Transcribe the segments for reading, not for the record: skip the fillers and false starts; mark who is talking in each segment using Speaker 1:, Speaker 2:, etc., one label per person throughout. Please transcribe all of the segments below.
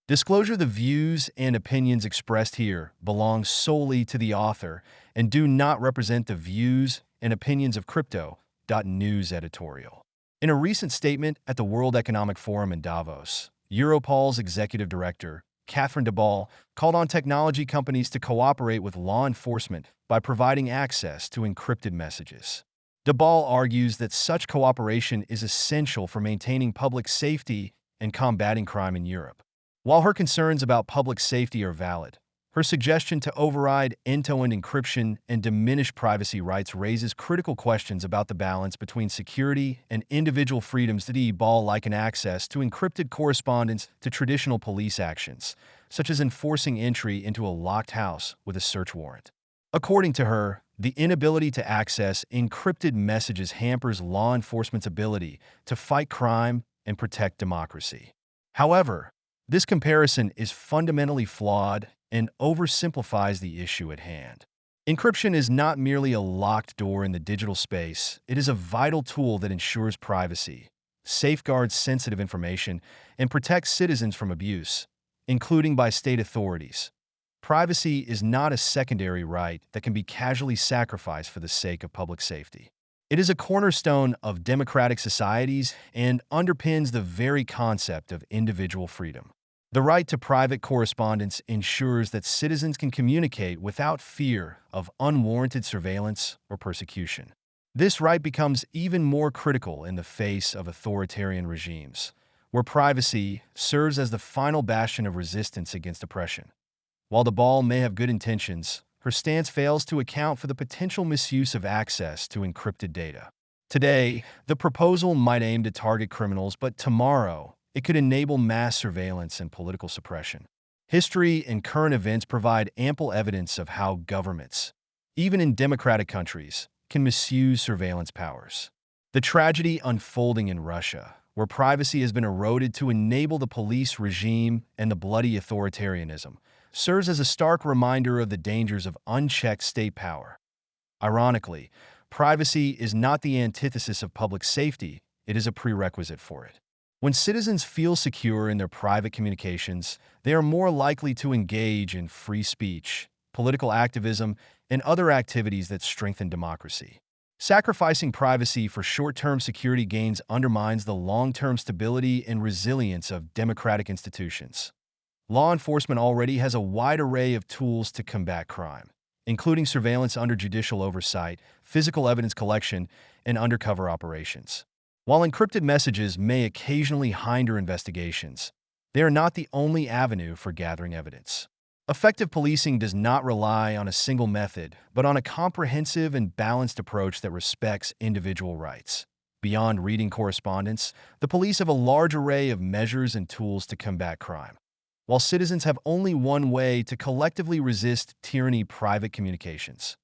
Speaker 1: Disclosure: the views and opinions expressed here belong solely to the author and do not represent the views and opinions of Crypto.News editorial. In a recent statement at the World Economic Forum in Davos, Europol's executive director, Catherine DeBall, called on technology companies to cooperate with law enforcement by providing access to encrypted messages. DeBall argues that such cooperation is essential for maintaining public safety and combating crime in Europe. While her concerns about public safety are valid, her suggestion to override end-to-end encryption and diminish privacy rights raises critical questions about the balance between security and individual freedoms. DeBall likened access to encrypted correspondence to traditional police actions, such as enforcing entry into a locked house with a search warrant. According to her, the inability to access encrypted messages hampers law enforcement's ability to fight crime and protect democracy. However, this comparison is fundamentally flawed and oversimplifies the issue at hand. Encryption is not merely a locked door in the digital space. It is a vital tool that ensures privacy, safeguards sensitive information, and protects citizens from abuse, including by state authorities. Privacy is not a secondary right that can be casually sacrificed for the sake of public safety. It is a cornerstone of democratic societies and underpins the very concept of individual freedom. The right to private correspondence ensures that citizens can communicate without fear of unwarranted surveillance or persecution. This right becomes even more critical in the face of authoritarian regimes, where privacy serves as the final bastion of resistance against oppression. While DeBall may have good intentions, her stance fails to account for the potential misuse of access to encrypted data. Today, the proposal might aim to target criminals, but tomorrow, it could enable mass surveillance and political suppression. History and current events provide ample evidence of how governments, even in democratic countries, can misuse surveillance powers. The tragedy unfolding in Russia, where privacy has been eroded to enable the police regime and the bloody authoritarianism, serves as a stark reminder of the dangers of unchecked state power. Ironically, privacy is not the antithesis of public safety, it is a prerequisite for it. When citizens feel secure in their private communications, they are more likely to engage in free speech, political activism, and other activities that strengthen democracy. Sacrificing privacy for short-term security gains undermines the long-term stability and resilience of democratic institutions. Law enforcement already has a wide array of tools to combat crime, including surveillance under judicial oversight, physical evidence collection, and undercover operations. While encrypted messages may occasionally hinder investigations, they are not the only avenue for gathering evidence. Effective policing does not rely on a single method, but on a comprehensive and balanced approach that respects individual rights. Beyond reading correspondence, the police have a large array of measures and tools to combat crime. While citizens have only one way to collectively resist tyranny: private communications.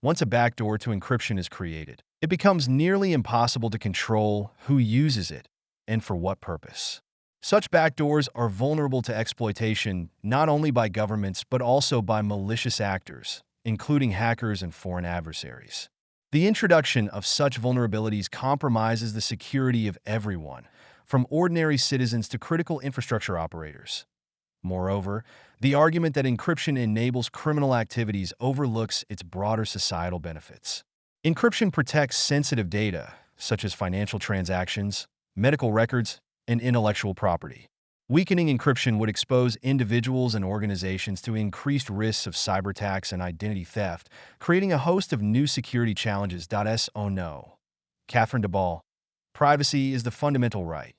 Speaker 1: Once a backdoor to encryption is created, it becomes nearly impossible to control who uses it and for what purpose. Such backdoors are vulnerable to exploitation not only by governments but also by malicious actors, including hackers and foreign adversaries. The introduction of such vulnerabilities compromises the security of everyone, from ordinary citizens to critical infrastructure operators. Moreover, the argument that encryption enables criminal activities overlooks its broader societal benefits. Encryption protects sensitive data, such as financial transactions, medical records, and intellectual property. Weakening encryption would expose individuals and organizations to increased risks of cyber attacks and identity theft, creating a host of new security challenges. Oh no. Catherine DeBall. Privacy is the fundamental right,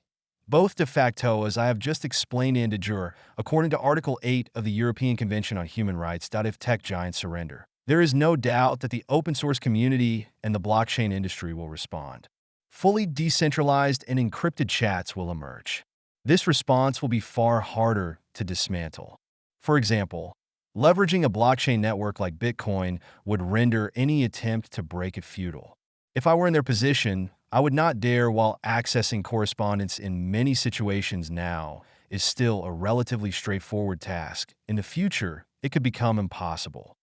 Speaker 1: both de facto, as I have just explained, and de jure, according to Article 8 of the European Convention on Human Rights. If tech giants surrender, there is no doubt that the open source community and the blockchain industry will respond. Fully decentralized and encrypted chats will emerge. This response will be far harder to dismantle. For example, leveraging a blockchain network like Bitcoin would render any attempt to break it futile. If I were in their position, I would not dare. While accessing correspondence in many situations now is still a relatively straightforward task, in the future, it could become impossible.